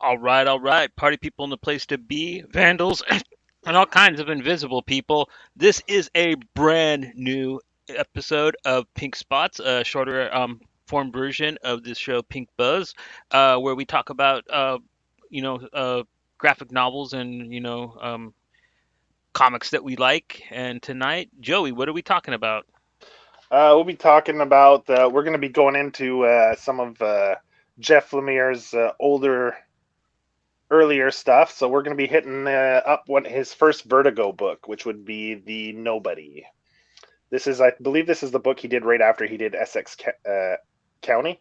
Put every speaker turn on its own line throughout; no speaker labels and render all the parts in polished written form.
All right. Party people in the place to be, vandals, and all kinds of invisible people. This is a brand new episode of Pink Spots, a shorter form version of this show, Pink Buzz, where we talk about, you know, uh, graphic novels and, comics that we like. And tonight, Joey, what are we talking about?
We'll be talking about. We're going to be going into some of Jeff Lemire's earlier stuff. So we're going to be hitting up his first Vertigo book, which would be The Nobody. I believe, this is the book he did right after he did Essex County.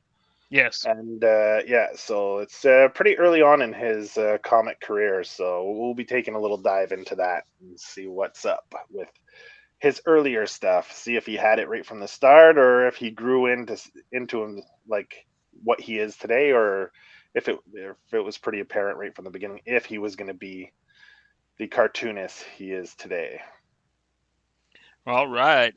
Yes.
And yeah, so it's pretty early on in his comic career. So we'll be taking a little dive into that and see what's up with his earlier stuff. See if he had it right from the start, or if he grew into him like what he is today, or if it was pretty apparent right from the beginning if he was going to be the cartoonist he is today.
All right.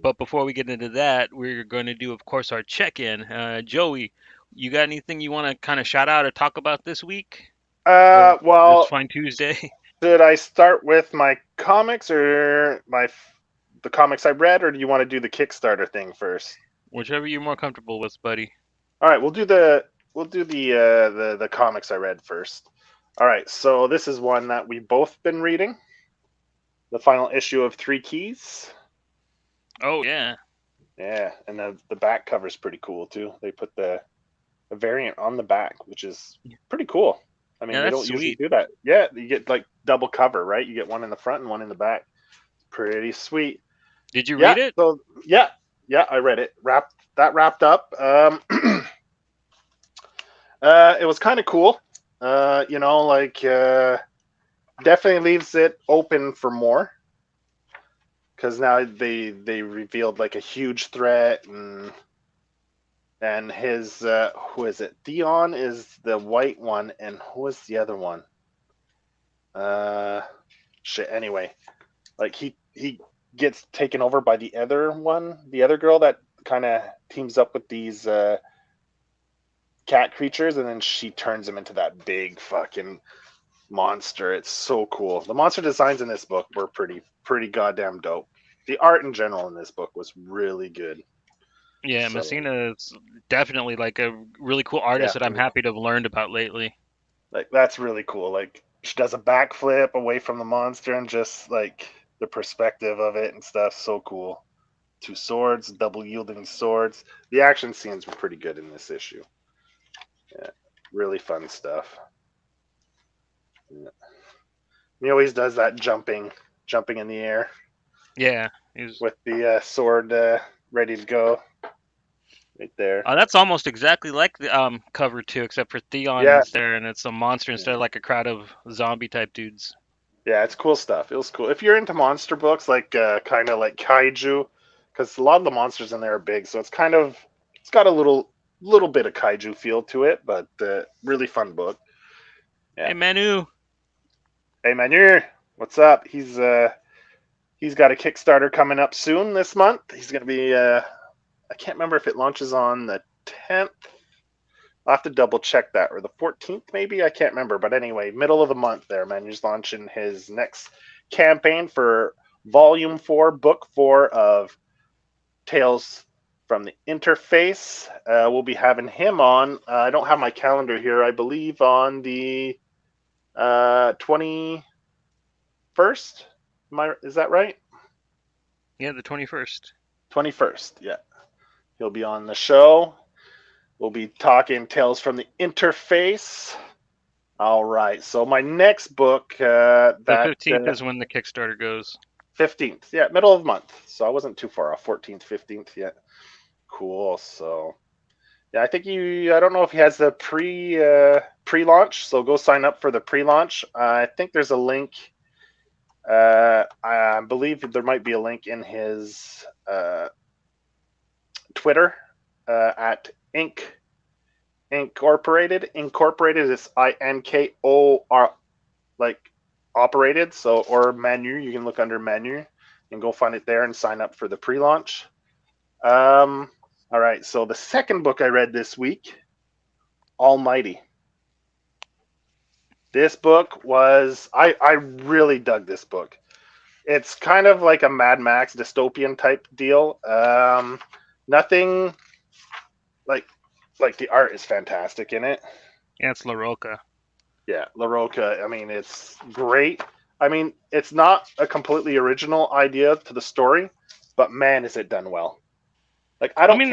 But before we get into that, we're going to do, of course, our check-in. Joey, you got anything you want to kind of shout out or talk about this week or this
Well,
fine Tuesday?
should I start with my comics or the comics I read, or do you want to do the Kickstarter thing first?
Whichever you're more comfortable with, buddy.
All right, we'll do the comics I read first. All right, so this is one that we've both been reading, the final issue of Three Keys.
Oh yeah,
Yeah, and the back cover is pretty cool too. They put the variant on the back, which is pretty cool. I mean,
yeah,
they
that's
don't usually
sweet.
do that. Yeah, you get like double cover, right? You get one in the front and one in the back. Pretty sweet.
Did you
Yeah.
read it?
So yeah, I read it. Wrapped up. It was kind of cool. Like definitely leaves it open for more, because now they revealed like a huge threat, and his who is it? Theon is the white one, and who is the other one? Uh, shit. Anyway, like he gets taken over by the other one, the other girl that kind of teams up with these cat creatures, and then she turns him into that big fucking monster. It's so cool. The monster designs in this book were pretty goddamn dope. The art in general in this book was really good.
Yeah,
So
Messina is definitely like a really cool artist
yeah,
that I'm happy to have learned about lately.
like that's really cool. Like she does a backflip away from the monster, and just like the perspective of it and stuff, so cool. Two swords, double yielding swords. The action scenes were pretty good in this issue. Yeah, really fun stuff. Yeah. He always does that jumping in the air
Yeah, he's.
with the sword ready to go right there.
That's almost exactly like the cover two, except for Theon
Yeah,
is there and it's a monster instead of like a crowd of zombie type dudes.
yeah, it's cool stuff. It was cool. If you're into monster books, like kind of like kaiju, because a lot of the monsters in there are big, so it's got a little bit of kaiju feel to it, but really fun book. Yeah.
Hey Manu,
Hey Manu, what's up? He's got a Kickstarter coming up soon this month. He's gonna be I can't remember if it launches on the 10th. I'll have to double check that, or the 14th maybe. I can't remember, but anyway, middle of the month there, Manu's launching his next campaign for Volume 4, Book 4 of Tales from the Interface. We'll be having him on. I don't have my calendar here. I believe on the 21st. Is that right?
yeah, the 21st.
21st. Yeah, he'll be on the show. We'll be talking Tales from the Interface. All right. So my next book,
The
that
15th is when the Kickstarter goes.
15th, yeah, middle of the month. So I wasn't too far off. 14th, 15th, yeah. Cool. So yeah, I think I don't know if he has the pre-launch. So go sign up for the pre-launch. I think there's a link. I believe there might be a link in his Twitter at Incorporated. Incorporated is INKOR, like operated. So, or menu, you can look under menu and go find it there and sign up for the pre-launch. All right. So the second book I read this week, Almighty. This book was I really dug this book. It's kind of like a Mad Max dystopian type deal. Nothing like the art is fantastic in it.
Yeah, it's La Roca.
Yeah, La Roca. I mean, it's great. I mean, it's not a completely original idea to the story, but man, is it done well. Like
I mean,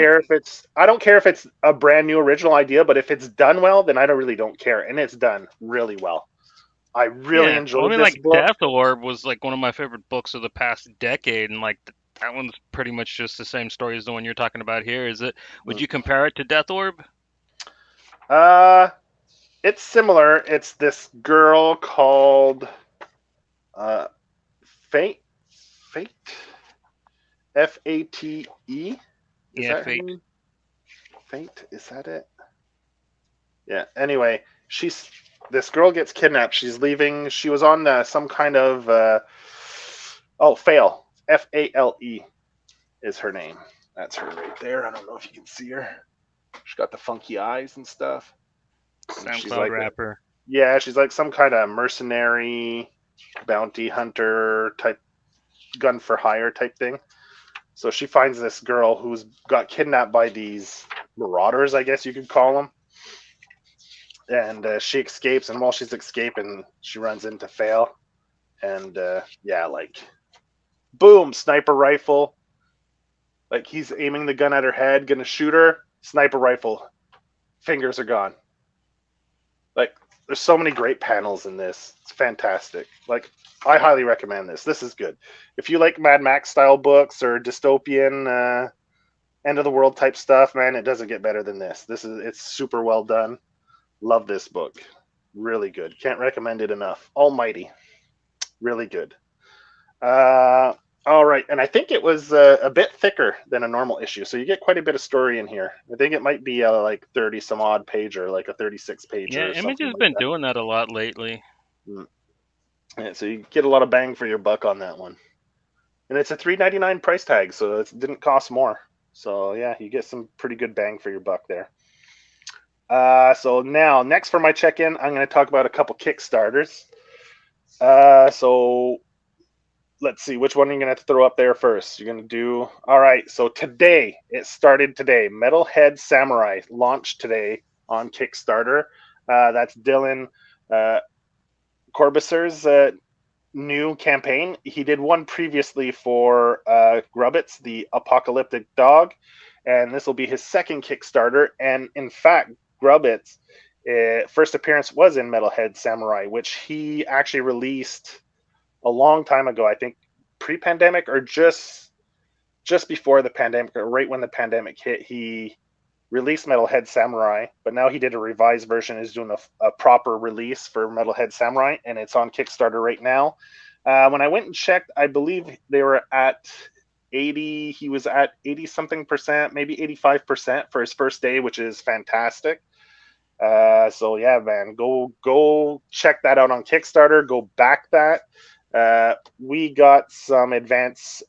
I don't care if it's a brand new original idea, but if it's done well, then I don't really don't care, and it's done really well. I really
yeah. Well, I
enjoyed
mean,
this
like
book.
Death Orb was like one of my favorite books of the past decade, and like that one's pretty much just the same story as the one you're talking about here. Is it? Would
Mm.
you compare it to Death Orb?
Uh, it's similar. It's this girl called uh, Fate. Fate. Fate. Is
Yeah,
that her
Fate.
name? Fate. Is that it? Yeah. Anyway, she's this girl gets kidnapped. She's leaving. She was on some kind of fail. Fale is her name. That's her right there. I don't know if you can see her. She's got the funky eyes and stuff. And she's
SoundCloud
like,
rapper.
yeah, she's like some kind of mercenary, bounty hunter type, gun for hire type thing. So she finds this girl who's got kidnapped by these marauders, I guess you could call them. And she escapes, and while she's escaping, she runs into Fail. And yeah, like, boom, sniper rifle. Like, he's aiming the gun at her head, gonna shoot her. Sniper rifle, fingers are gone. Like, there's so many great panels in this. It's fantastic. Like, I highly recommend this. This is good. If you like Mad Max style books or dystopian end of the world type stuff, man, it doesn't get better than this. It's super well done. Love this book. Really good. Can't recommend it enough. Almighty. Really good. Uh, all right, and I think it was a bit thicker than a normal issue, so you get quite a bit of story in here. I think it might be a like 30 some odd pager, like a 36
Yeah,
pager or
Image
something
has
like
been
that.
doing that a lot lately.
Mm. Yeah, so you get a lot of bang for your buck on that one, and it's a $3.99 price tag, so it didn't cost more. So yeah, you get some pretty good bang for your buck there. So now, next for my check-in, I'm going to talk about a couple Kickstarters. So let's see, which one are you going to have to throw up there first? You're going to do, all right, so today, it started today. Metalhead Samurai launched today on Kickstarter. That's Dylan Corbuser's new campaign. He did one previously for Grubbits, the Apocalyptic Dog, and this will be his second Kickstarter. And in fact, Grubbits' first appearance was in Metalhead Samurai, which he actually released a long time ago. I think pre-pandemic or just before the pandemic, or right when the pandemic hit. He released Metalhead Samurai, but now he did a revised version. Is doing a proper release for Metalhead Samurai, and it's on Kickstarter right now. When I went and checked, I believe they were at 80. He was at 80 something percent, maybe 85% for his first day, which is fantastic. So yeah, man, go check that out on Kickstarter. Go back that. We got some advance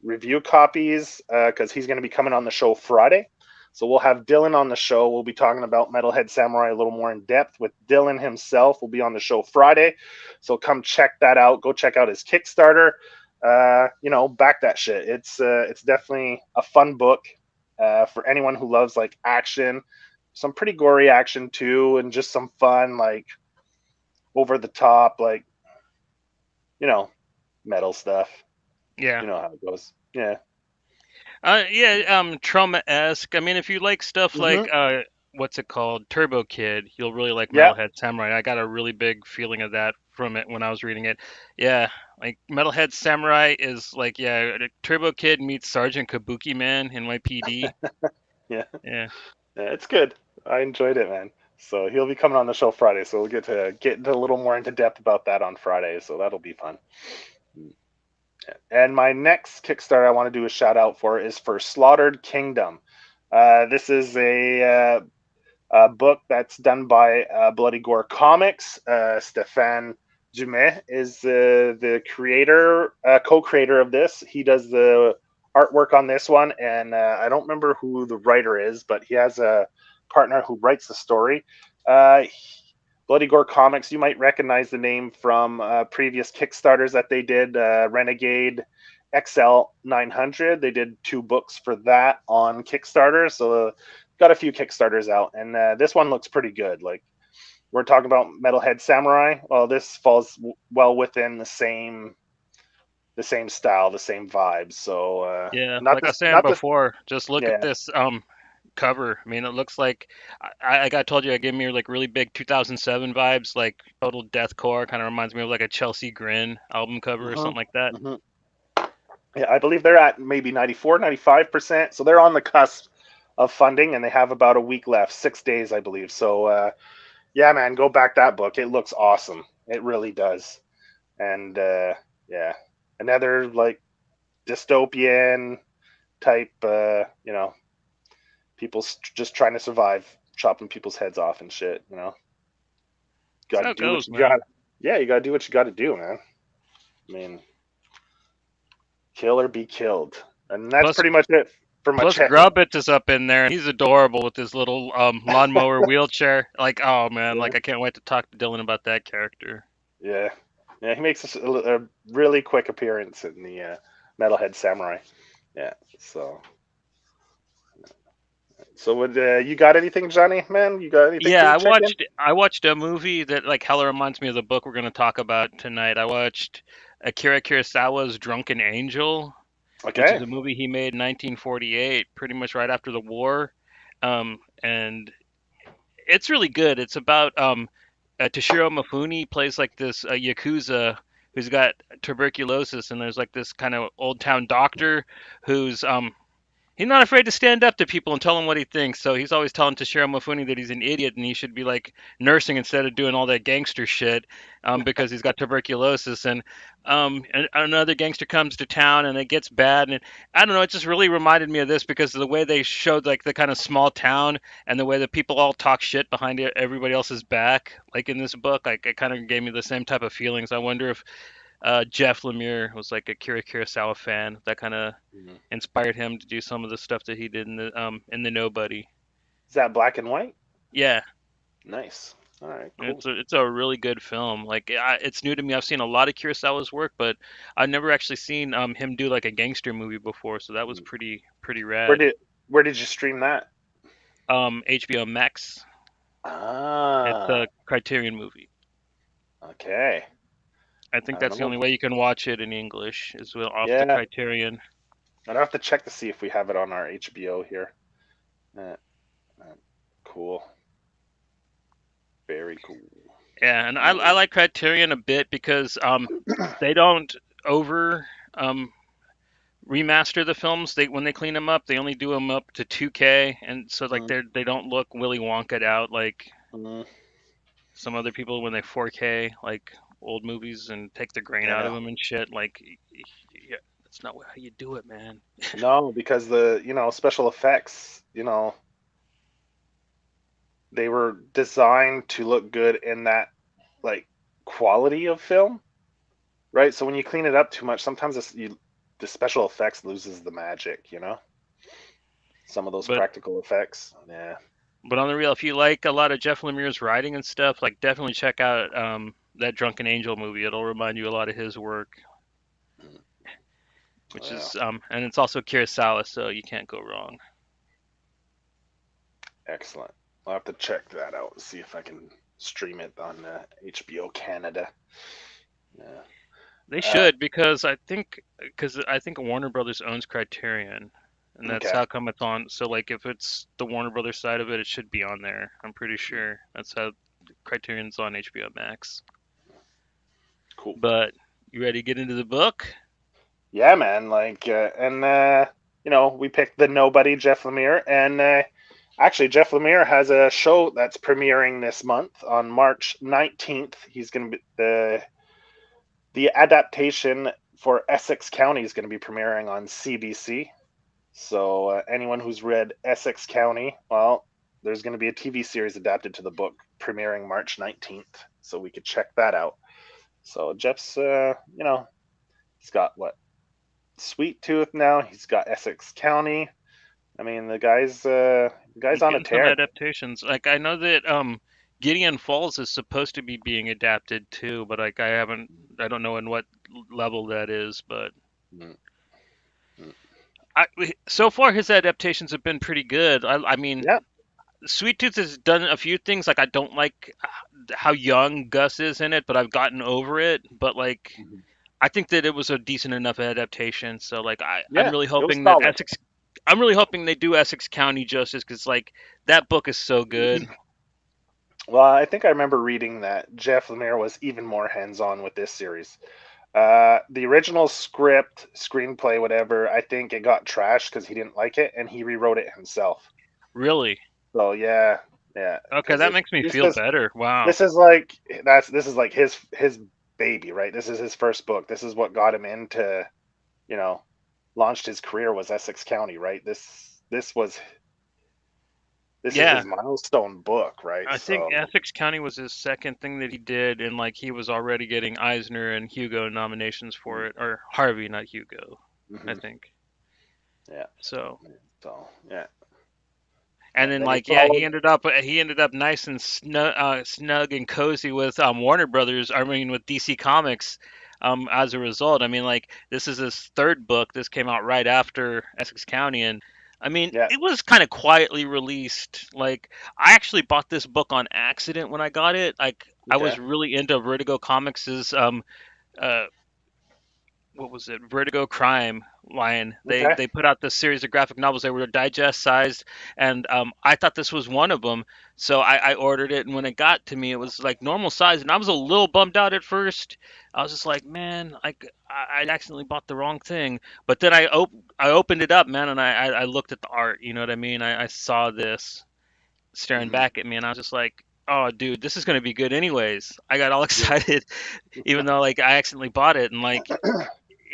review copies because he's going to be coming on the show Friday. So we'll have Dylan on the show. We'll be talking about Metalhead Samurai a little more in depth with Dylan himself. Will be on the show Friday. So come check that out. Go check out his Kickstarter. Back that shit. It's definitely a fun book for anyone who loves like action, some pretty gory action too, and just some fun, like over the top, like you know, metal stuff.
Yeah.
You know how it goes. Yeah.
Yeah, trauma-esque. I mean, if you like stuff like
Mm-hmm.
what's it called, Turbo Kid, you'll really like
Yeah.
Metalhead Samurai. I got a really big feeling of that from it when I was reading it. Yeah, like Metalhead Samurai is like, yeah, Turbo Kid meets Sergeant Kabuki Man in NYPD.
Yeah.
Yeah.
Yeah. It's good. I enjoyed it, man. So he'll be coming on the show Friday. So we'll get a little more into depth about that on Friday. So that'll be fun. And my next Kickstarter I want to do a shout out for is for Slaughtered Kingdom. This is a book that's done by Bloody Gore Comics. Stéphane Dumet is the creator, co-creator of this. He does the artwork on this one, and I don't remember who the writer is, but he has a partner who writes the story. Bloody Gore Comics. You might recognize the name from previous Kickstarters that they did. Renegade XL 900. They did 2 books for that on Kickstarter. So got a few Kickstarters out, and this one looks pretty good. Like, we're talking about Metalhead Samurai. Well, this falls well within the same style, the same vibes. So
Yeah,
not
like I
this,
was saying
not this.
before, just look at
Yeah.
this cover. I mean, it looks like like I told you, it gave me like really big 2007 vibes, like total deathcore. Kind of reminds me of like a Chelsea Grin album cover or
hmm
something like that.
hmm Yeah, I believe they're at maybe 94, 95%. So they're on the cusp of funding, and they have about a week left, 6 days, I believe. So yeah, man, go back that book. It looks awesome. It really does. And yeah, another like dystopian type, people just trying to survive, chopping people's heads off and shit.
That's
Got
how
to
it
do what
goes,
you got.
man.
Yeah, you got to do what you got to do, man. I mean, kill or be killed, and that's
Plus,
pretty much it for
plus
Machete.
Grubbit is up in there, and he's adorable with his little lawnmower wheelchair. Like, oh man,
Yeah,
like I can't wait to talk to Dylan about that character.
yeah, yeah. He makes a really quick appearance in the Metalhead Samurai. Yeah. So would you got anything, Johnny? Man, you got anything
Yeah,
to check in?
I watched a movie that like hella reminds me of the book we're gonna talk about tonight. I watched Akira Kurosawa's Drunken Angel, which is
Okay.
a movie he made in 1948, pretty much right after the war. And it's really good. It's about Toshiro Mifune plays like this yakuza who's got tuberculosis, and there's like this kind of old town doctor who's he's not afraid to stand up to people and tell them what he thinks. So he's always telling Toshiro Mifune that he's an idiot and he should be like nursing instead of doing all that gangster shit, because he's got tuberculosis. And another gangster comes to town and it gets bad. And I don't know, it just really reminded me of this because of the way they showed like the kind of small town and the way that people all talk shit behind everybody else's back. Like in this book, like it kind of gave me the same type of feelings. I wonder if Jeff Lemire was like a Kira Kurosawa fan. That kind of
Mhm.
inspired him to do some of the stuff that he did in the Nobody.
Is that black and white?
Yeah,
Nice. All right. Cool.
it's a really good film. Like it's new to me. I've seen a lot of Kurosawa's work, but I've never actually seen him do like a gangster movie before. So that was
Mhm.
pretty
Where
rad.
did where did you stream that?
HBO Max. It's
Ah.
a Criterion movie.
Okay.
I
I
think
don't
that's the
know.
only way you can watch it in English is off the
Yeah.
Criterion.
I'd have to check to see if we have it on our HBO here. Uh, uh, cool. Very cool.
Yeah, and I
Cool.
like Criterion a bit because they don't over um remaster the films. They when they clean them up, they only do them up to 2K, and so like
Mm,
they don't look Willy Wonka out like
mm,
some other people when they 4K like old movies and take the grain out of
yeah.
them and shit. Like, yeah, that's not how you do it, man.
No, because the special effects, they were designed to look good in that like quality of film, right? So when you clean it up too much, sometimes the special effects loses the magic, some of those
But
practical effects. Yeah.
on the real, if you like a lot of Jeff Lemire's writing and stuff, like definitely check out that Drunken Angel movie. It'll remind you a lot of his work,
Mm,
which
yeah.
is and it's also Kurosawa, so you can't go wrong.
Excellent. I'll have to check that out and see if I can stream it on HBO Canada. Yeah.
They
Uh,
should because I think Warner Brothers owns Criterion, and that's
okay.
how come it's on. So like if it's the Warner Brothers side of it, it should be on there. I'm pretty sure that's how Criterion's on HBO Max.
Cool.
But you ready to get into the book?
Yeah, man. Like, and we picked the Nobody, Jeff Lemire, and actually, Jeff Lemire has a show that's premiering this month on March 19th. He's going to be the adaptation for Essex County is going to be premiering on CBC. So anyone who's read Essex County, well, there's going to be a TV series adapted to the book premiering March 19th. So we could check that out. So Jeff's, he's got what? Sweet Tooth now. He's got Essex County. I mean, the guy's
He's
on a
getting some
tear.
adaptations. Like I know that Gideon Falls is supposed to be being adapted too, but like I don't know in what level that is, but
Mm, mm.
so far his adaptations have been pretty good. I mean,
Yeah.
Sweet Tooth has done a few things. Like I don't like how young Gus is in it, but I've gotten over it. But like
Mhm.
I think that it was a decent enough adaptation. So like I'm
Yeah,
really
it was
hoping that
solid.
Essex. I'm really hoping they do Essex County justice because like that book is so good.
Well, I think I remember reading that Jeff Lemire was even more hands-on with this series. The original script, screenplay, whatever, I think it got trashed because he didn't like it, and he rewrote it himself.
Really.
So yeah, yeah,
Okay,
because
that makes me
this
feel
is
better. Wow.
this is like this is like his baby, right? This is his first book. This is what got him into, you know, launched his career was Essex County, right? This is
Yeah,
his milestone book, right?
I think
So
Essex County was his second thing that he did, and like he was already getting Eisner and Hugo nominations for it, or Harvey, not Hugo, I
mhm,
think.
yeah,
So,
so yeah,
and then
then he
like yeah,
followed.
he ended up nice and snug and cozy with Warner Brothers. I mean, with DC Comics. As a result, I mean, like this is his third book. This came out right after Essex County, and I mean,
Yeah,
it was kind of quietly released. Like I actually bought this book on accident when I got it. Like I
okay,
was really into Vertigo Comics's uh what was it, Vertigo Crime line. They
okay.
they put out this series of graphic novels. They were digest sized, and I thought this was one of them. So I ordered it, and when it got to me, it was like normal size, and I was a little bummed out at first. I was just like, man, I accidentally bought the wrong thing. But then I opened it up, man, and I looked at the art. You know what I mean? I saw this staring
Hmm.
back at me, and I was just like, oh, dude, this is gonna be good anyways. I got all
Yeah.
excited, even though like I accidentally bought it, and like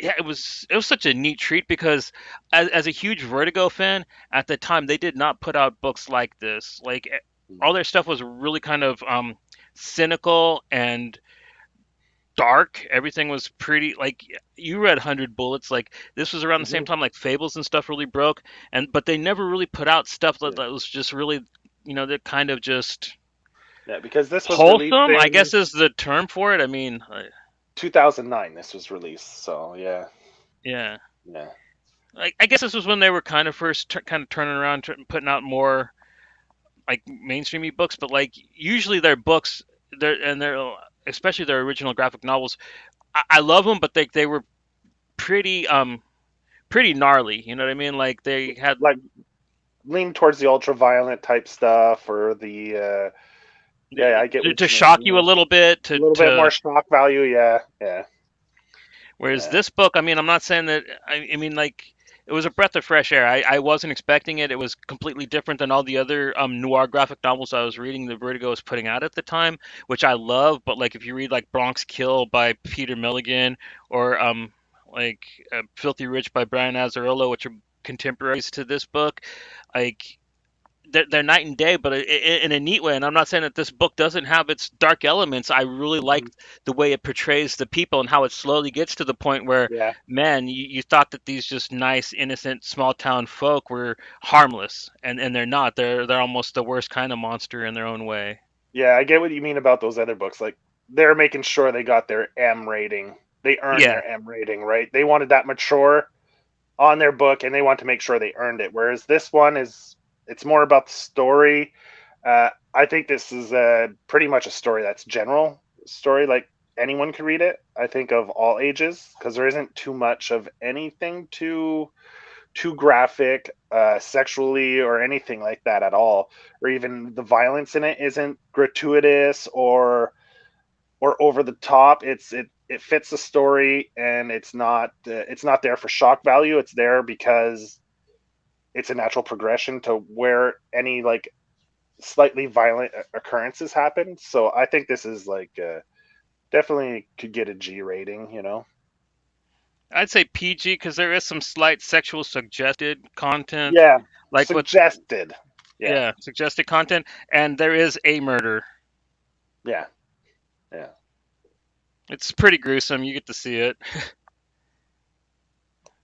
yeah, it was such a neat treat because as a huge Vertigo fan at the time, they did not put out books like this. Like all their stuff was really kind of cynical and dark. Everything was pretty like you read 100 Bullets. Like this was around the same
Hmm.
time like Fables and stuff really broke, and but they never really put out stuff
Yeah.
that was just really that kind of just
Yeah, because this was released
wholesome, I
in
guess is the term for it. I mean,
2009. This was released, so yeah,
yeah.
yeah.
I guess this was when they were kind of first kind of turning around, putting out more like mainstreamy books. But like usually their books, they're especially their original graphic novels. I love them, but they were pretty pretty gnarly. You know what I mean? Like they had
Like lean towards the ultra violent type stuff, or the yeah, I get what
to
you mean.
shock you a little bit.
A little bit
To
more shock value. Yeah, yeah,
Whereas
yeah.
this book, I mean, I'm not saying that. I mean, like, it was a breath of fresh air. I wasn't expecting it. It was completely different than all the other noir graphic novels I was reading that Vertigo was putting out at the time, which I love. But like, if you read like Bronx Kill by Peter Milligan or like Filthy Rich by Brian Azzarello, which are contemporaries to this book, like they're night and day, but in a neat way. And I'm not saying that this book doesn't have its dark elements. I really
Hmm.
liked the way it portrays the people and how it slowly gets to the point where,
Yeah,
man, you thought that these just nice, innocent, small town folk were harmless, and they're not. They're almost the worst kind of monster in their own way.
yeah. I get what you mean about those other books. Like they're making sure they got their M rating. They earned
Yeah,
their M rating, right? They wanted that mature on their book, and they want to make sure they earned it. Whereas this one is, it's more about the story. I think this is pretty much a story that's general story, like anyone can read it. I think of all ages, because there isn't too much of anything too graphic, sexually or anything like that at all, or even the violence in it isn't gratuitous or over the top. It fits the story, and it's not there for shock value. It's there because it's a natural progression to where any like slightly violent occurrences happen. So I think this is like definitely could get a G rating. You know?
I'd say PG because there is some slight sexual suggested content,
Yeah,
like with
suggested. Yeah,
yeah, suggested content, and there is a murder.
yeah, yeah.
It's pretty gruesome. You get to see it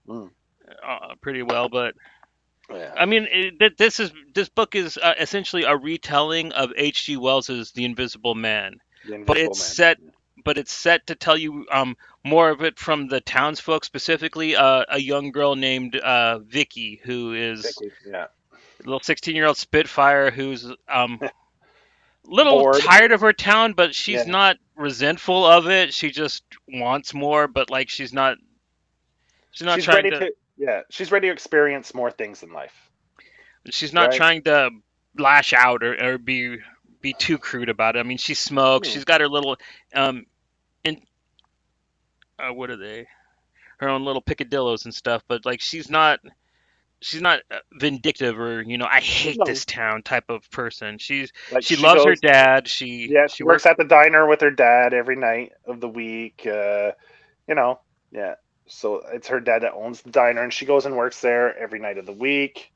Mm.
pretty well, but
Yeah,
I mean, this book is essentially a retelling of H.G. Wells's The Invisible Man,
the
but
Invisible
it's
Man.
set but it's set to tell you more of it from the townsfolk, specifically a young girl named Vicky, who is
Vicky, yeah,
a little 16-year-old Spitfire who's little
bored.
tired of her town, but she's
Yeah,
not resentful of it. She just wants more, but like she's not
she's
trying
ready
to
to. Yeah, she's ready to experience more things in life,
she's not
right?
trying to lash out or be too crude about it. I mean, she smokes.
Hmm.
She's got her little in what are they? Her own little picadillos and stuff, but like she's not vindictive or I hate
No,
this town type of person.
like
She
she
loves her
goes.
dad. She
Yeah,
she
she works
works
at the diner with her dad every night of the week. You know, yeah. So it's her dad that owns the diner, and she goes and works there every night of the week.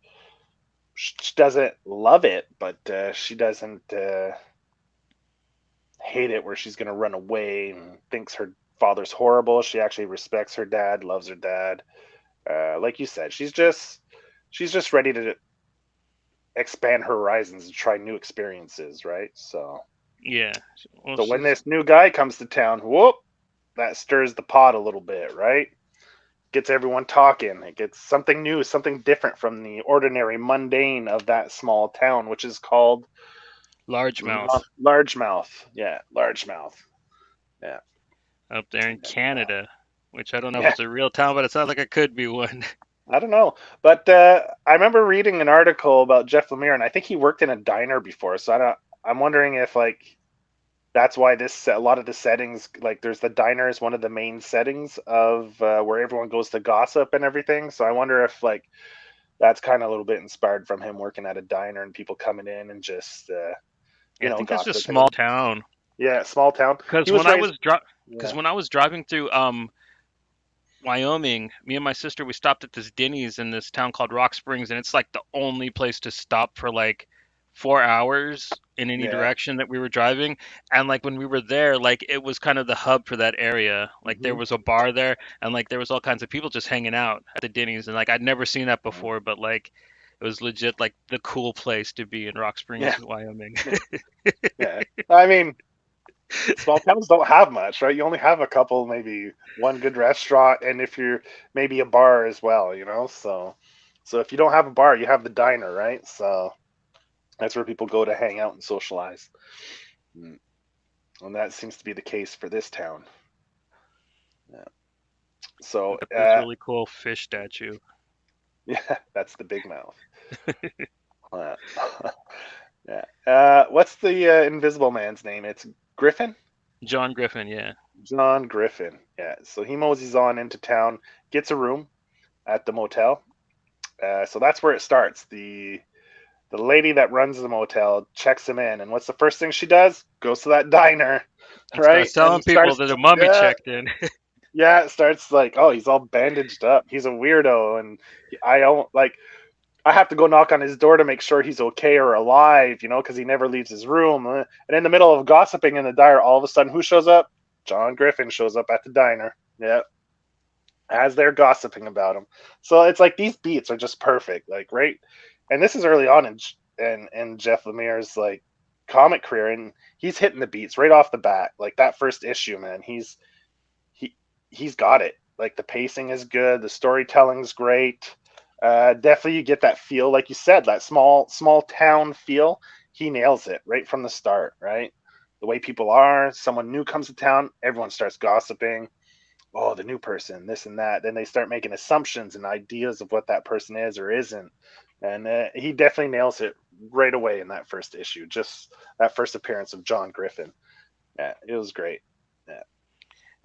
She doesn't love it, but she doesn't hate it where she's going to run away and thinks her father's horrible. She actually respects her dad, loves her dad. Like you said, she's just ready to expand her horizons and try new experiences, right? So
yeah. Well,
so when
she's
this new guy comes to town, whoop, that stirs the pot a little bit, right? Gets everyone talking. It gets something new, something different from the ordinary, mundane of that small town, which is called
largemouth
Largemouth. Yeah, Largemouth. Yeah,
up there in Canada, which I don't know if
yeah.
it's a real town, but it sounds like it could be one.
I don't know, but I remember reading an article about Jeff Lemire, and I think he worked in a diner before. So I don't. I'm wondering if like that's why this a lot of the settings like there's the diner is one of the main settings of where everyone goes to gossip and everything. So I wonder if like that's kind of a little bit inspired from him working at a diner and people coming in and just
Yeah, I think that's just small
gossiping.
town.
Yeah, small town. He
Because
was raised.
because
Yeah,
when I was driving through Wyoming, me and my sister we stopped at this Denny's in this town called Rock Springs, and it's like the only place to stop for like 4 hours in any
yeah.
direction that we were driving. And like when we were there, like it was kind of the hub for that area. Like there
Hmm.
was a bar there, and like there was all kinds of people just hanging out at the Denny's, and like I'd never seen that before, but like it was legit like the cool place to be in Rock
Yeah,
Springs, Wyoming.
yeah. I mean, small towns don't have much, right? You only have a couple, maybe one good restaurant, and if you're maybe a bar as well, so if you don't have a bar, you have the diner, right? So that's where people go to hang out and socialize. Mm. And that seems to be the case for this town. Yeah. So,
Got this really cool fish statue.
yeah, that's the big mouth. Uh, yeah. What's the Invisible Man's name? It's Griffin?
John Griffin, yeah.
John Griffin. Yeah. So he moseys on into town, gets a room at the motel. So that's where it starts. The lady that runs the motel checks him in, and what's the first thing she does? Goes to that diner,
And
right?
starts
And
telling people
starts,
that a mummy
yeah,
checked in.
yeah. It starts like, oh, he's all bandaged up. He's a weirdo, and I don't like. I have to go knock on his door to make sure he's okay or alive, because he never leaves his room. And in the middle of gossiping in the diner, all of a sudden, who shows up? John Griffin shows up at the diner. Yeah, as they're gossiping about him. So it's like these beats are just perfect, like right. And this is early on in Jeff Lemire's like comic career, and he's hitting the beats right off the bat. Like that first issue, man, he he's got it. Like the pacing is good, the storytelling's great. Definitely, you get that feel, like you said, that small town feel. He nails it right from the start, right? The way people are. Someone new comes to town, everyone starts gossiping. Oh, the new person, this and that. Then they start making assumptions and ideas of what that person is or isn't. And he definitely nails it right away in that first issue. Just that first appearance of John Griffin. Yeah, it was great. Yeah.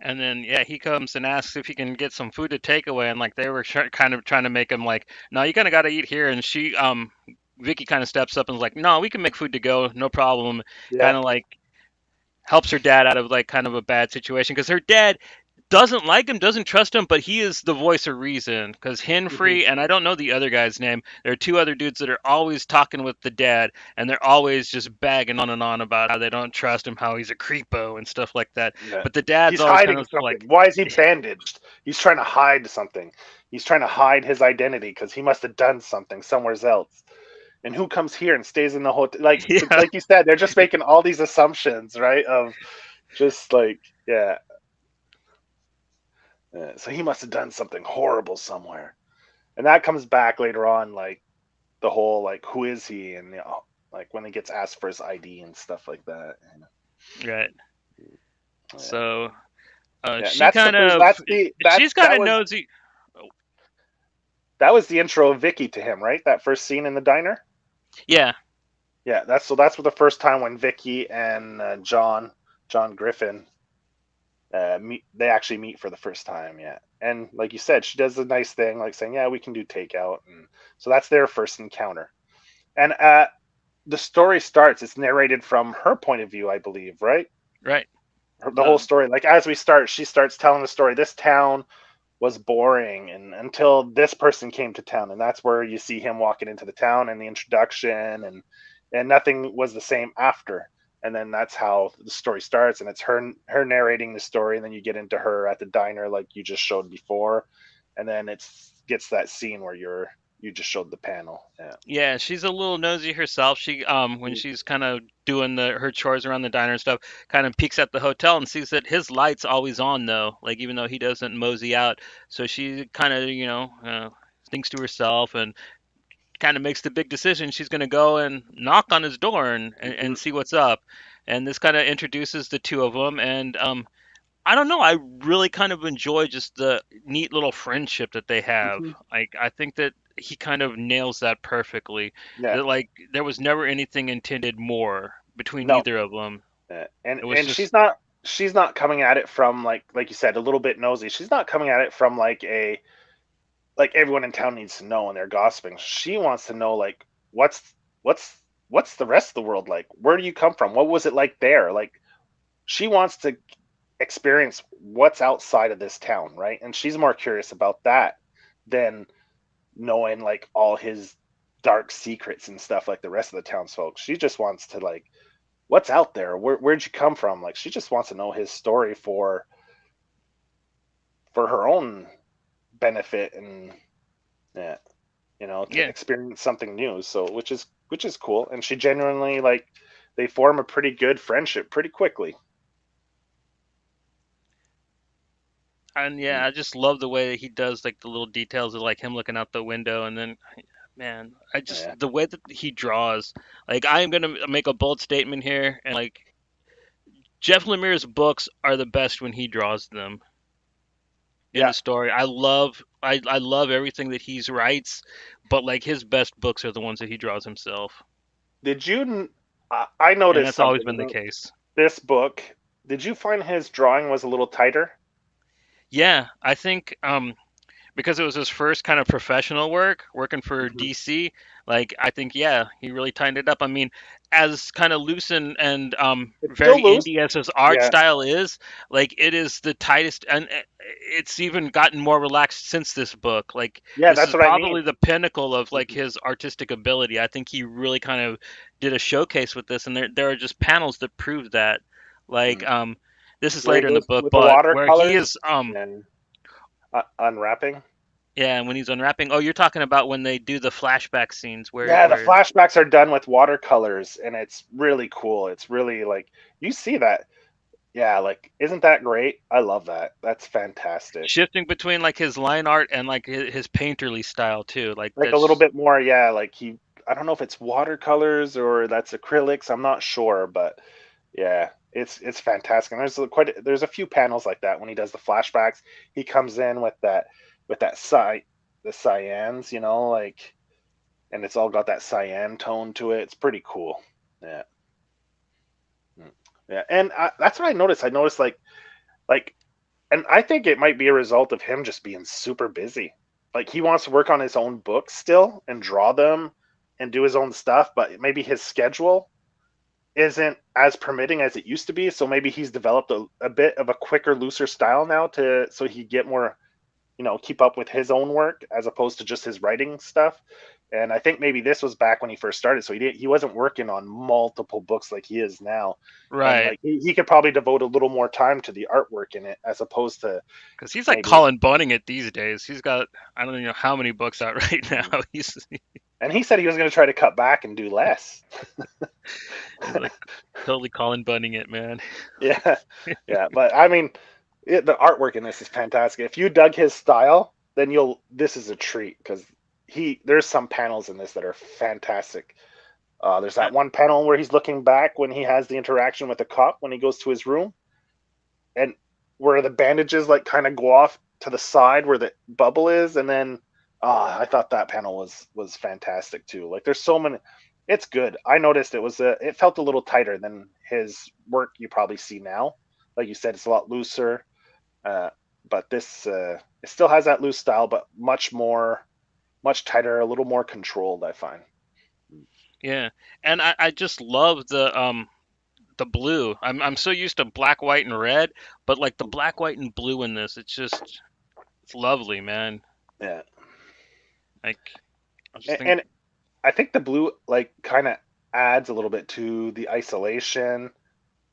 And then yeah, he comes and asks if he can get some food to take away, and like they were kind of trying to make him like, no, you kind of got to eat here. And she Vicky kind of steps up and is like, no, we can make food to go, no problem.
Yeah.
Kind of like helps her dad out of like kind of a bad situation because her dad doesn't like him, doesn't trust him, but he is the voice of reason. Because
Hmm.
Henfrey and I don't know the other guy's name. There are two other dudes that are always talking with the dad, and they're always just bagging on and on about how they don't trust him, how he's a creepo and stuff like that.
Yeah.
But the dad's
He's
always kind
hiding
of
something.
like,
Why is he bandaged? He's trying to hide something. He's trying to hide his identity because he must have done something somewhere else. And who comes here and stays in the hotel?
Yeah.
Like you said, they're just making all these assumptions, right? Of just like, yeah. So he must have done something horrible somewhere, and that comes back later on, like the whole like who is he, and like when he gets asked for his ID and stuff like that.
Right.
Yeah,
So
yeah, and
she kind of she's kind of nosy.
that was the intro of Vicky to him, right? That first scene in the diner.
Yeah.
Yeah, that's what the first time when Vicky and John Griffin meet, they actually meet for the first time. Yeah, and like you said, she does a nice thing, like saying, "Yeah, we can do takeout," and so that's their first encounter. And the story starts. It's narrated from her point of view, I believe, right?
Right.
The whole story. Like as we start, she starts telling the story. This town was boring, and until this person came to town, and that's where you see him walking into the town and the introduction, and nothing was the same after. And then that's how the story starts, and it's her narrating the story, and then you get into her at the diner, like you just showed before, and then it's gets that scene where you just showed the panel. Yeah.
Yeah, she's a little nosy herself. She when she's kind of doing her chores around the diner and stuff, kind of peeks at the hotel and sees that his light's always on though. Like even though he doesn't mosey out, so she kind of thinks to herself and kind of makes the big decision. She's going to go and knock on his door and
Mm-hmm.
see what's up. And this kind of introduces the two of them. And I don't know. I really kind of enjoy just the neat little friendship that they have.
Mm-hmm.
Like I think that he kind of nails that perfectly.
Yeah.
That like there was never anything intended more between
No.
either of them.
And
It was just
she's not coming at it from like you said, a little bit nosy. She's not coming at it from like a like everyone in town needs to know and they're gossiping. She wants to know like what's what's the rest of the world like? Where do you come from? What was it like there? Like she wants to experience what's outside of this town, right? And she's more curious about that than knowing like all his dark secrets and stuff like the rest of the townsfolk. She just wants to like what's out there? Where'd you come from? Like she just wants to know his story for her own benefit and yeah, to
yeah.
experience something new. So which is cool. And she genuinely like they form a pretty good friendship pretty quickly.
And
Mm,
yeah, I just love the way that he does like the little details of like him looking out the window and then man, I just
yeah,
the way that he draws. Like I am gonna make a bold statement here, and like Jeff Lemire's books are the best when he draws them in
yeah.
a story. I love everything that he writes, but like his best books are the ones that he draws himself,
Did you? I
and
noticed
that's always
something
been the
about
case.
this book. Did you find his drawing was a little tighter?
Yeah, I think because it was his first kind of professional work working for
Hmm.
DC. Like I think, yeah, he really tightened it up. I mean, as kind of loose and
It's still
very
loose.
indie as his art
Yeah,
style is, like it is the tightest, and it's even gotten more relaxed since this book. Like
yeah.
this
That's
is
what I mean.
probably the pinnacle of like
Mhm.
his artistic ability. I think he really kind of did a showcase with this, and there are just panels that prove that. Like
Mm.
this is
Where he
later in the
goes
book,
with the
but where he
watercolors
is
and unwrapping.
yeah, and when he's unwrapping. Oh, you're talking about when they do the flashback scenes
Yeah, the
where
flashbacks are done with watercolors, and it's really cool. It's really like you see that. Yeah, like isn't that great? I love that. That's fantastic.
shifting between like his line art and like his painterly style too. Like
Like a little
that's
bit more, yeah. Like he, I don't know if it's watercolors or that's acrylics. I'm not sure, but yeah, it's fantastic. And there's a few panels like that when he does the flashbacks. He comes in with that the cyans, like, and it's all got that cyan tone to it. It's pretty cool. Yeah. Mm. Yeah, and that's what I noticed. I noticed like, and I think it might be a result of him just being super busy. Like he wants to work on his own books still and draw them and do his own stuff, but maybe his schedule isn't as permitting as it used to be. So maybe he's developed a bit of a quicker, looser style now to so he get more, keep up with his own work as opposed to just his writing stuff. And I think maybe this was back when he first started, so he wasn't working on multiple books like he is now. And
Right.
like he could probably devote a little more time to the artwork in it as opposed to
Because he's like
maybe.
Colin Bunning it these days. He's got I don't even know how many books out right now.
And he said he was going to try to cut back and do less.
He's like totally Colin Bunning it, man.
Yeah, yeah. But I mean, the artwork in this is fantastic. If you dug his style, then you'll. This is a treat because there's some panels in this that are fantastic. There's that one panel where he's looking back when he has the interaction with the cop when he goes to his room, and where the bandages like kind of go off to the side where the bubble is, and then I thought that panel was fantastic too. Like there's so many. It's good. I noticed it felt a little tighter than his work you probably see now. Like you said, it's a lot looser. Uh, but this it still has that loose style, but much tighter, a little more controlled. I find.
Yeah, and I just love the blue. I'm so used to black, white, and red, but like the black, white, and blue in this, it's lovely, man.
Yeah,
Like I just think,
and I think the blue like kind of adds a little bit to the isolation,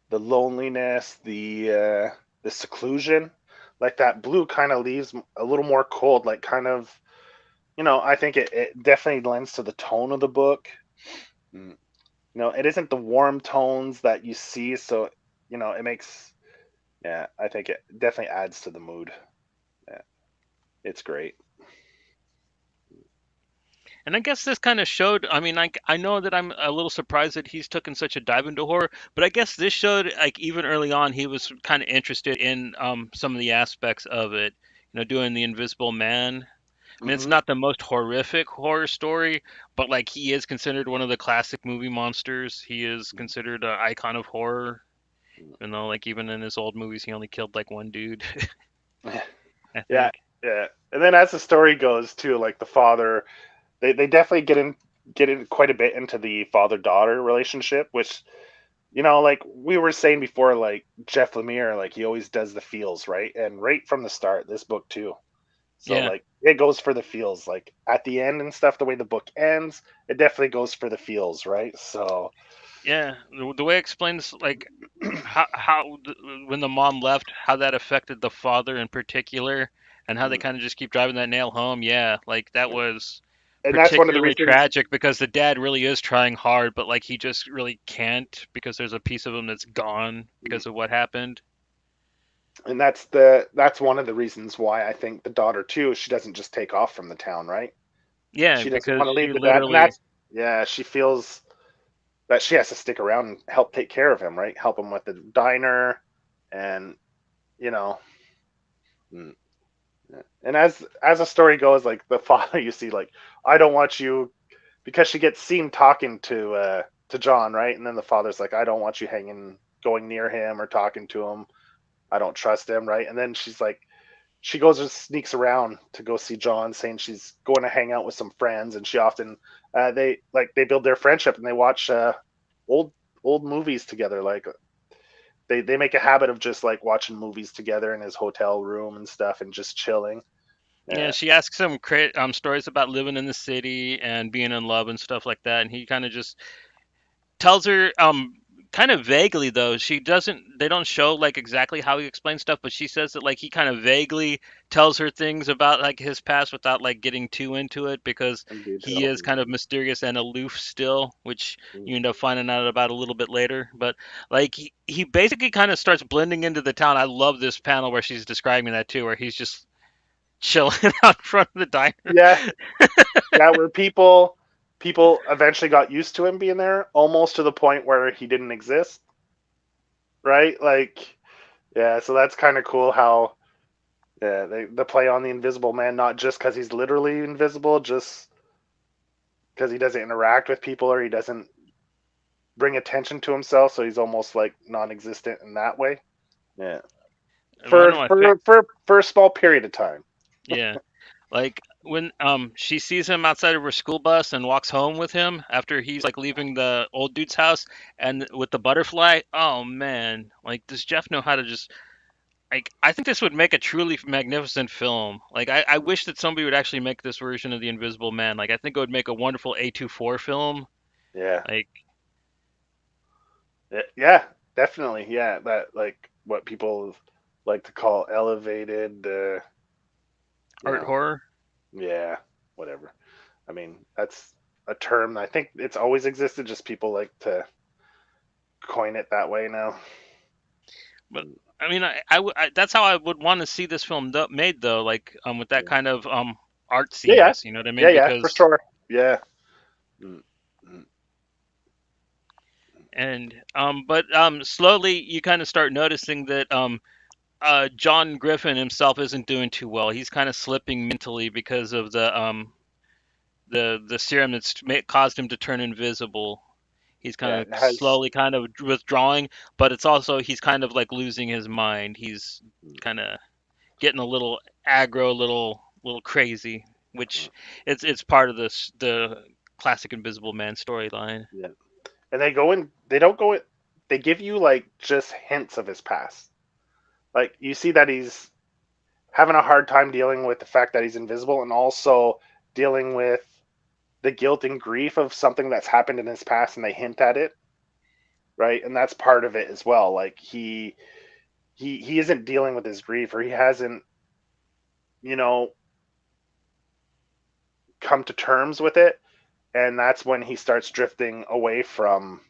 the loneliness, the seclusion. Like that blue kind of leaves a little more cold. Like kind of, I think it definitely lends to the tone of the book. Mm. It isn't the warm tones that you see, so it makes. Yeah, I think it definitely adds to the mood. Yeah, it's great.
and I guess this kind of showed. I mean, like I know that I'm a little surprised that he's taken such a dive into horror, but I guess this showed like even early on he was kind of interested in some of the aspects of it. Doing the Invisible Man. I mean, it's
Hmm.
not the most horrific horror story, but like he is considered one of the classic movie monsters. He is considered an icon of horror. Even though, like, even in his old movies, he only killed like one dude, I
Yeah,
think.
yeah. And then as the story goes too, like the father, they definitely get in quite a bit into the father daughter relationship, which like we were saying before, like Jeff Lemire, like he always does the feels, right? And right from the start, this book too. So
Yeah,
like it goes for the feels, like at the end and stuff. The way the book ends, it definitely goes for the feels, right? So.
yeah. The way it explains, like, when the mom left, how that affected the father in particular, and how they kind of just keep driving that nail home. Yeah, like that was
And that's one of the
particularly
reasons.
tragic because the dad really is trying hard, but like he just really can't because there's a piece of him that's gone because of what happened.
And that's one of the reasons why I think the daughter too, she doesn't just take off from the town, right?
Yeah,
She doesn't want
because
to
she
leave the dad, and
literally,
that's, yeah, she feels that she has to stick around and help take care of him, right? Help him with the diner, and you know, mm, yeah. And as a story goes, like the father, you see, like I don't want you, because she gets seen talking to John, right? And then the father's like, I don't want you going near him or talking to him. I don't trust him, right? And then she's like, she goes and sneaks around to go see John, saying she's going to hang out with some friends, and she often they build their friendship and they watch old old movies together. Like they make a habit of just like watching movies together in his hotel room and stuff, and just chilling.
yeah,
Yeah,
she asks him stories about living in the city and being in love and stuff like that, and he kind of just tells her kind of vaguely though. She doesn't They don't show like exactly how he explains stuff, but she says that like he kind of vaguely tells her things about like his past without like getting too into it because
in
he
detail.
is kind of mysterious and aloof still, which
Mm.
you end up finding out about a little bit later. But like he basically kind of starts blending into the town. I love this panel where she's describing that too, where he's just chilling out front of the diner.
Yeah, yeah, where people eventually got used to him being there, almost to the point where he didn't exist, right? Like, yeah, so that's kind of cool how. Yeah, the play on the Invisible Man, not just because he's literally invisible, just because he doesn't interact with people or he doesn't bring attention to himself, so he's almost like non-existent in that way. Yeah,
One
for
of my
for for for a small period of time.
yeah. Like when she sees him outside of her school bus and walks home with him after he's like leaving the old dude's house and with the butterfly. Oh man, like does Jeff know how to just like I think this would make a truly magnificent film. Like I wish that somebody would actually make this version of the Invisible Man. Like I think it would make a wonderful A24 film.
Yeah.
Like
Yeah, definitely. Yeah, that like what people like to call elevated. You
art
know,
horror.
yeah, whatever. I mean, that's a term. I think it's always existed. Just people like to coin it that way now.
But I mean, that's how I would want to see this film made, though. Like, with that
Yeah,
kind of
yeah, yeah,
artsiness. You know what I
yeah,
mean?
yeah, for
Because
sure. Yeah. Mm, mm,
and but slowly you kind of start noticing that John Griffin himself isn't doing too well. He's kind of slipping mentally because of the serum that's caused him to turn invisible. He's kind
yeah,
of
it has.
slowly kind of withdrawing, but it's also he's kind of like losing his mind. He's kind of getting a little aggro, little crazy, which it's part of the classic Invisible Man storyline.
Yeah, and they go in. They don't go in. They give you like just hints of his past. Like you see that he's having a hard time dealing with the fact that he's invisible, and also dealing with the guilt and grief of something that's happened in his past, and they hint at it, right? And that's part of it as well. Like he isn't dealing with his grief, or he hasn't, you know, come to terms with it, and that's when he starts drifting away from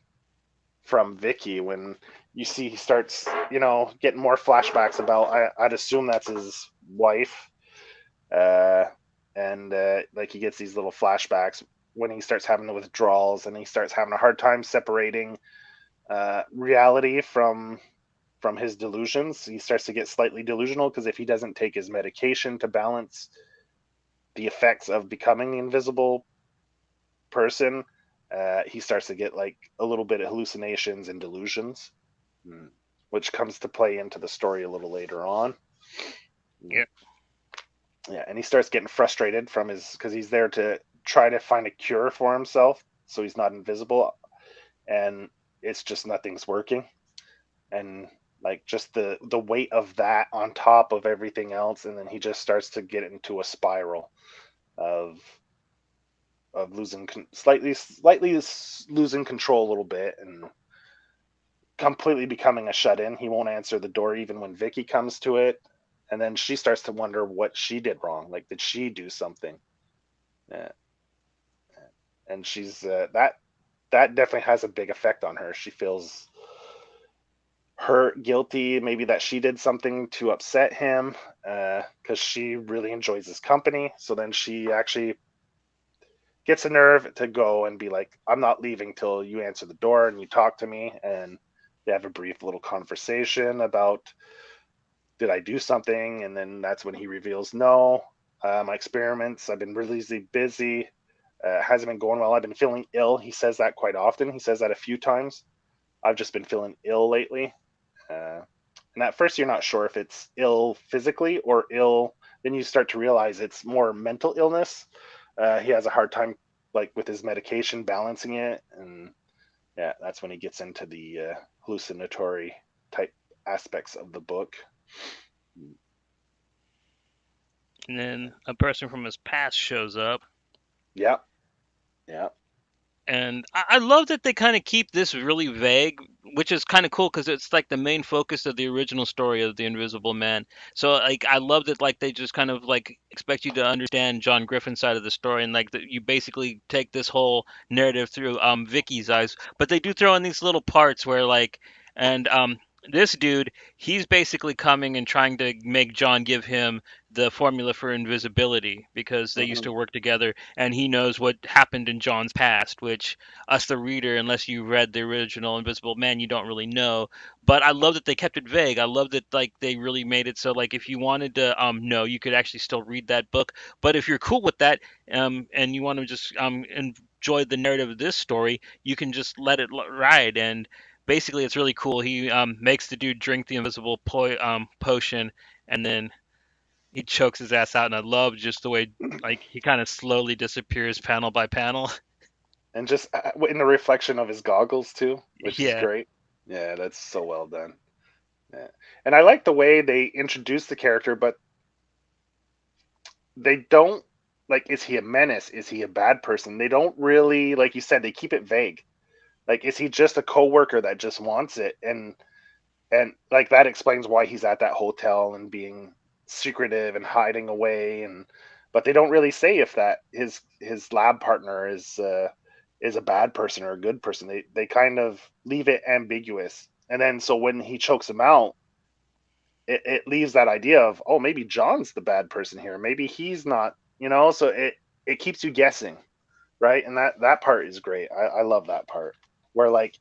Vicky. When you see he starts, getting more flashbacks about, I'd assume that's his wife, uh, and like he gets these little flashbacks when he starts having the withdrawals, and he starts having a hard time separating reality from his delusions. He starts to get slightly delusional because if he doesn't take his medication to balance the effects of becoming the invisible person, he starts to get like a little bit of hallucinations and delusions, mm, which comes to play into the story a little later on. Mm,
Yeah,
yeah, and he starts getting frustrated from his because he's there to try to find a cure for himself, so he's not invisible, and it's just nothing's working, and like just the weight of that on top of everything else, and then he just starts to get into a spiral of losing slightly losing control a little bit, and completely becoming a shut in. He won't answer the door even when Vicky comes to it, and then she starts to wonder what she did wrong. Like, did she do something? Yeah. And she's that definitely has a big effect on her. She feels hurt, guilty, maybe that she did something to upset him, because she really enjoys his company. So then she actually gets a nerve to go and be like, I'm not leaving till you answer the door and you talk to me. And they have a brief little conversation about, did I do something? And then that's when he reveals, no, my experiments, I've been really busy. Hasn't been going well. I've been feeling ill. He says that quite often. He says that a few times. I've just been feeling ill lately. Uh, and at first, you're not sure if it's ill physically or ill. Then you start to realize it's more mental illness. He has a hard time, like with his medication, balancing it, and yeah, that's when he gets into the hallucinatory type aspects of the book.
and then a person from his past shows up.
Yeah, yeah.
And I love that they kind of keep this really vague, which is kind of cool because it's like the main focus of the original story of the Invisible Man. So like I love that like they just kind of like expect you to understand John Griffin's side of the story, and like that you basically take this whole narrative through Vicky's eyes. But they do throw in these little parts where like and this dude, he's basically coming and trying to make John give him the formula for invisibility because they used
Hmm.
to work together, and he knows what happened in John's past, which us, the reader, unless you read the original Invisible Man, you don't really know. But I love that they kept it vague. I love that like they really made it so like if you wanted to know, you could actually still read that book. But if you're cool with that, and you want to just enjoy the narrative of this story, you can just let it ride. And basically, it's really cool. He makes the dude drink the invisible potion, and then he chokes his ass out. And I love just the way like he kind of slowly disappears panel by panel.
And just in the reflection of his goggles too, which is
Yeah.
great. Yeah, that's so well done. Yeah. And I like the way they introduce the character, but they don't like. Is he a menace? Is he a bad person? They don't really, like you said, they keep it vague. Like, is he just a coworker that just wants it? And like that explains why he's at that hotel and being secretive and hiding away. And but they don't really say if that his lab partner is a bad person or a good person. They kind of leave it ambiguous. And then so when he chokes him out, it leaves that idea of, oh, maybe John's the bad person here, maybe he's not, so it keeps you guessing, right? And that part is great. I love that part where, like,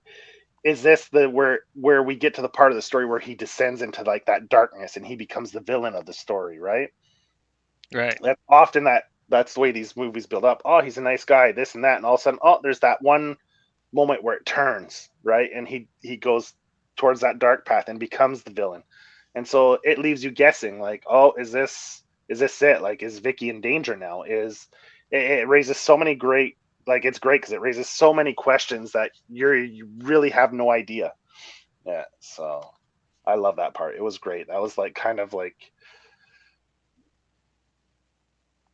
is this the where we get to the part of the story where he descends into like that darkness and he becomes the villain of the story, right?
Right.
That's often that's the way these movies build up. Oh, he's a nice guy, this and that, and all of a sudden, oh, there's that one moment where it turns, right? And he goes towards that dark path and becomes the villain. And so it leaves you guessing, like, oh, is this it? Like, is Vicky in danger now? It raises so many great, like, it's great because it raises so many questions that you really have no idea. Yeah, so I love that part. It was great. That was like kind of like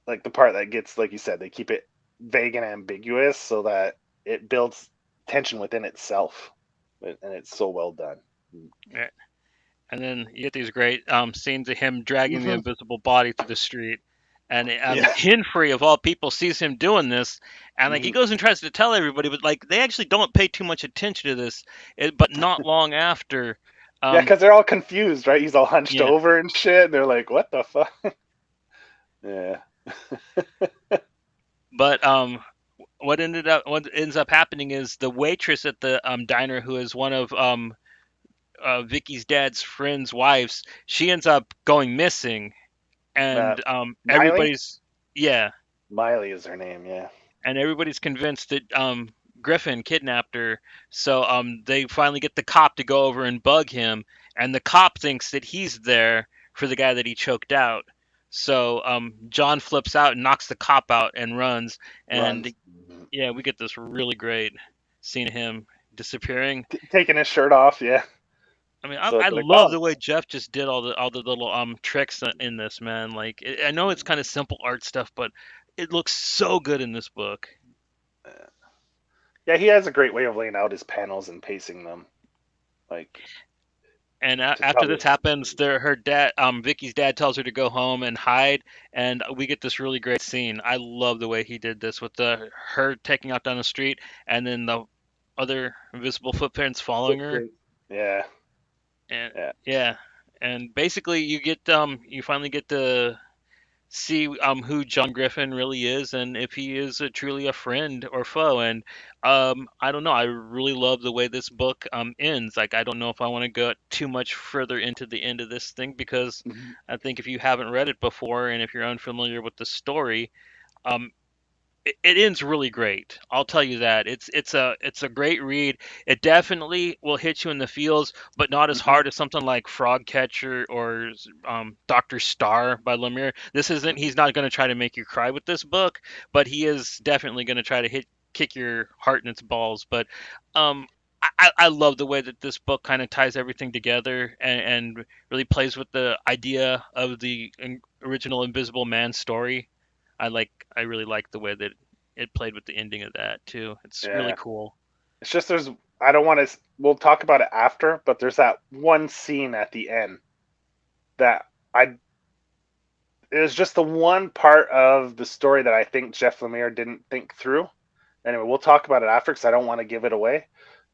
the part that gets, like you said, they keep it vague and ambiguous so that it builds tension within itself, and it's so well done.
Right. And then you get these great scenes of him dragging the
Mm-hmm.
invisible body through the street. And
Yeah.
Hinfrey, of all people, sees him doing this, and like he
Mm-hmm.
goes and tries to tell everybody, but like they actually don't pay too much attention to this. But not long after,
Yeah,
um,
because they're all confused, right? He's all hunched
yeah.
over and shit, and they're like, "What the fuck?" Yeah.
But what ends up happening is the waitress at the diner, who is one of Vicky's dad's friend's wives, she ends up going missing,
Uh,
and
Miley.
yeah,
Miley is her name. Yeah.
everybody's convinced that Griffin kidnapped her. So they finally get the cop to go over and bug him, and the cop thinks that he's there for the guy that he choked out. So John flips out and knocks the cop out and runs, and
Runs. Mhm.
yeah, we get this really great scene of him disappearing.
Taking his shirt off. Yeah.
I mean,
So
I
it's like,
love
oh.
the way Jeff just did all the little tricks in this, man. Like I know it's kind of simple art stuff, but it looks so good in this book.
Yeah, he has a great way of laying out his panels and pacing them, like
And
to
after
tell
this
you.
happens, her dad, Vicky's dad, tells her to go home and hide, and we get this really great scene. I love the way he did this with the her taking off down the street, and then the other invisible footprints following her,
Footprint. Yeah.
and
Yeah.
yeah, and basically you finally get to see who John Griffin really is and if he is truly a friend or foe. And I don't know, I really love the way this book ends. Like, I don't know if I want to go too much further into the end of this thing, because
Mhm.
I think if you haven't read it before and if you're unfamiliar with the story, um it ends really great. I'll tell you that. It's a great read. It definitely will hit you in the feels, but not as
Mhm.
hard as something like Frogcatcher or Doctor Star by Lemire. This isn't.
Mhm.
He's not going to try to make you cry with this book, but he is definitely going to try to kick your heart in its balls. But um, I love the way that this book kind of ties everything together, and really plays with the idea of the original Invisible Man story. I really like the way that it played with the ending of that too. It's really
Yeah.
cool.
It's just there's I don't want to. We'll talk about it after, but there's that one scene at the end that I it was just the one part of the story that I think Jeff Lemire didn't think through. Anyway, we'll talk about it after because I don't want to give it away,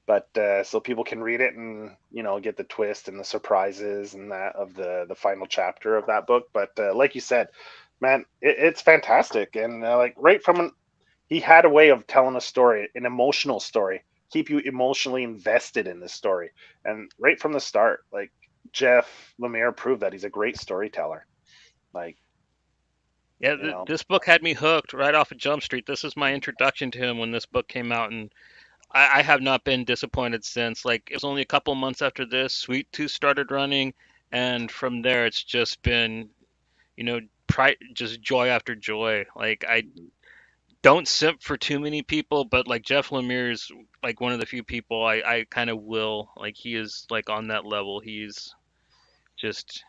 but so people can read it and get the twist and the surprises and that of the final chapter of that book. But like you said, man, it's fantastic, and like right from he had a way of telling a story, an emotional story, keep you emotionally invested in the story, and right from the start, like Jeff Lemire proved that he's a great storyteller. Like
Yeah,
you know,
this book had me hooked right off of Jump Street. This is my introduction to him when this book came out, and I have not been disappointed since. Like, it was only a couple months after this, Sweet Tooth started running, and from there it's just been, just joy after joy. Like, I don't simp for too many people, but like Jeff Lemire's like one of the few people I kind of will. Like, he is like on that level. He's just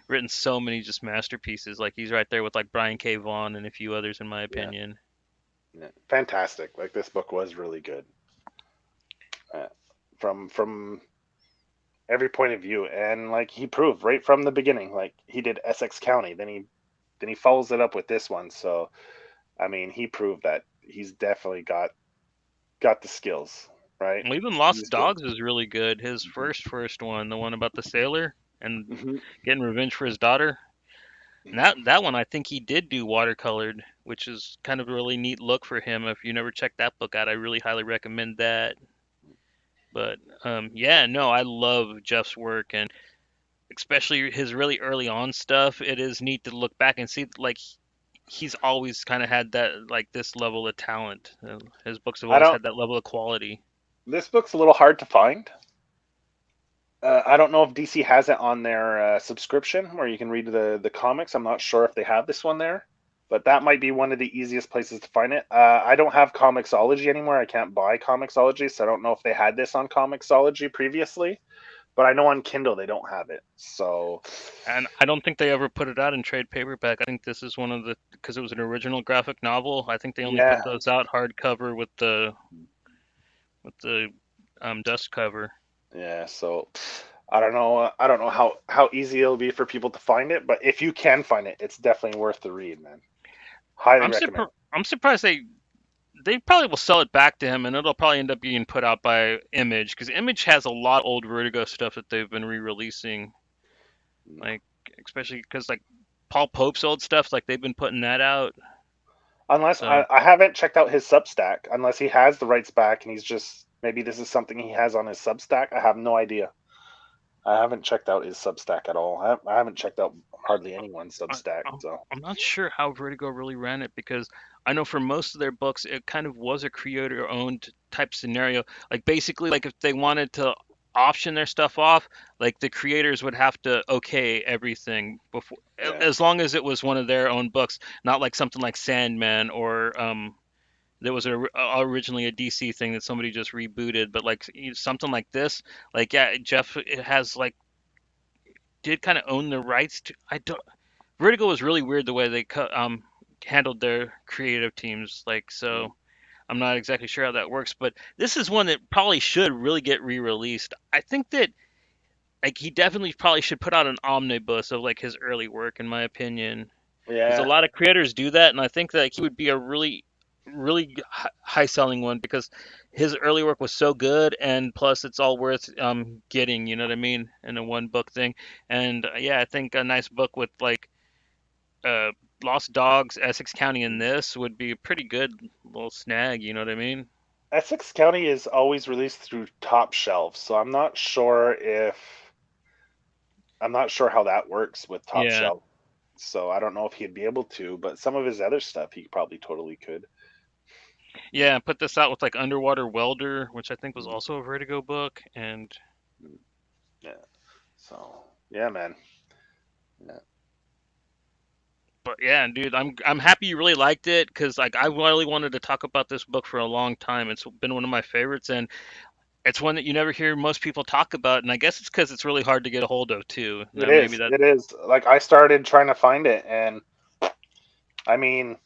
written so many just masterpieces. Like he's right there with like Brian K. Vaughan and a few others, in my
Yeah,
opinion.
yeah, fantastic. Like this book was really good uh, from every point of view, and like he proved right from the beginning. Like he did Essex County, then he follows it up with this one. So I mean, he proved that he's definitely got the skills, right?
Well, even Lost
He's good.
Dogs is really good. His first one, the one about the sailor and
Hmm.
getting revenge for his daughter. And that one, I think he did do watercolored, which is kind of a really neat look for him. If you never checked that book out, I really highly recommend that. But yeah, no, I love Jeff's work, and especially his really early on stuff. It is neat to look back and see like he's always kind of had that like this level of talent. His books have
I
always
don't.
had that level of quality.
This book's a little hard to find. I don't know if DC has it on their subscription where you can read the comics. I'm not sure if they have this one there, but that might be one of the easiest places to find it. I don't have Comixology anymore. I can't buy Comixology, so I don't know if they had this on Comixology previously. But I know on Kindle they don't have it. So
And I don't think they ever put it out in trade paperback. I think this is one of the because it was an original graphic novel. I think they only put
yeah,
those out hardcover with the dust cover.
yeah. So I don't know. I don't know how easy it'll be for people to find it, but if you can find it, it's definitely worth the read, man. Highly recommend.
I'm surprised they probably will sell it back to him, and it'll probably end up being put out by Image because Image has a lot of old Vertigo stuff that they've been re-releasing, like especially because like Paul Pope's old stuff, like they've been putting that out.
Unless
So
I haven't checked out his Substack, unless he has the rights back and he's just maybe this is something he has on his Substack. I have no idea. I haven't checked out his Substack at all. I haven't checked out hardly anyone's
I,
Substack.
I'm
So
I'm not sure how Vertigo really ran it because I know for most of their books it kind of was a creator-owned type scenario. Like basically, like if they wanted to option their stuff off, like the creators would have to okay everything before,
yeah,
as long as it was one of their own books, not like something like Sandman or there was originally a DC thing that somebody just rebooted, but like something like this, like yeah, Jeff has like did kind of own the rights to. I don't. Vertigo was really weird the way they handled their creative teams. Like
mm,
so, I'm not exactly sure how that works, but this is one that probably should really get re-released. I think that like he definitely probably should put out an omnibus of like his early work, in my opinion, because a
yeah.
lot of creators do that, and I think that he would be a really high selling one because his early work was so good, and plus it's all worth getting. You know what I mean? In a one book thing, and yeah, I think a nice book with like uh, Lost Dogs, Essex County, and this would be a pretty good little snag. You know what I mean?
Essex County is always released through Top Shelf, so I'm not sure how that works with Top
Yeah,
Shelf. So I don't know if he'd be able to, but some of his other stuff he probably totally could.
yeah. Put this out with like Underwater Welder, which I think was
Mm,
also a Vertigo book, and
mm, yeah. So yeah, man. Yeah.
but yeah, dude, I'm happy you really liked it because like I really wanted to talk about this book for a long time. It's been one of my favorites, and it's one that you never hear most people talk about, and I guess it's because it's really hard to get a hold of too.
It
Now maybe
is.
that.
It is. Like I started trying to find it, and I mean,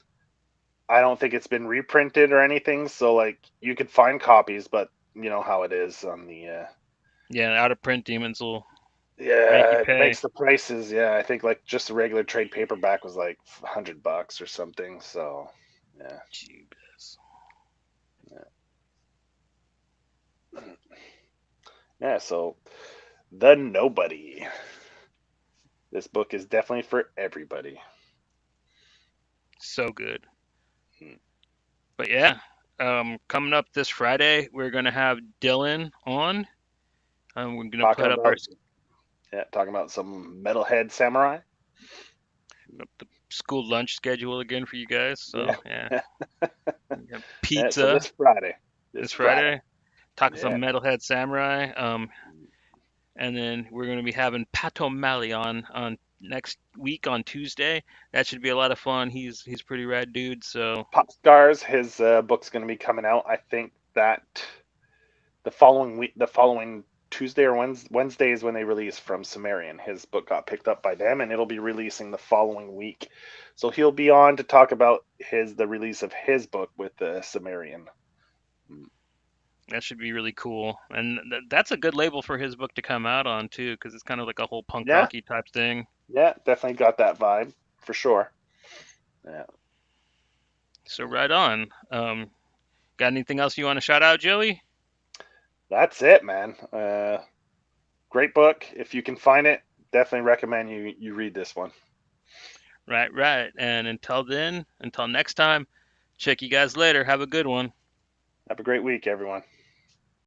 I don't think it's been reprinted or anything. So like, you could find copies, but you know how it is on the.
Yeah, out of print demons will make you
Yeah, it
pay.
makes the prices. Yeah, I think like just a regular trade paperback was like $100 or something. So yeah,
Jeebus.
yeah, yeah. So the Nobody. This book is definitely for everybody.
So good.
Hmm.
But yeah, coming up this Friday, we're gonna have Dylan on. We're gonna
Talking
put up our
about talking about some metalhead samurai.
the school lunch schedule again for you guys.
Yeah.
So yeah, we got
Yeah, so
pizza
this Friday.
this
This Friday.
Friday. Talking
Yeah.
some Metalhead Samurai. And then we're gonna be having Pato Mali on next week on Tuesday. That should be a lot of fun. He's pretty rad dude. So
Pop Scars, his book's going to be coming out. I think that the following week, the following Tuesday or Wednesday is when they release from Sumerian. His book got picked up by them, and it'll be releasing the following week. So he'll be on to talk about the release of his book with the Sumerian.
That should be really cool. And that's a good label for his book to come out on too, because it's kind of like a whole punk
Yeah,
rocky type thing.
yeah, definitely got that vibe for sure. Yeah.
So right on. Got anything else you want to shout out, Joey?
That's it, man. Great book. If you can find it, definitely recommend you read this one.
Right, right. And until then, until next time, check you guys later. Have a good one.
Have a great week, everyone.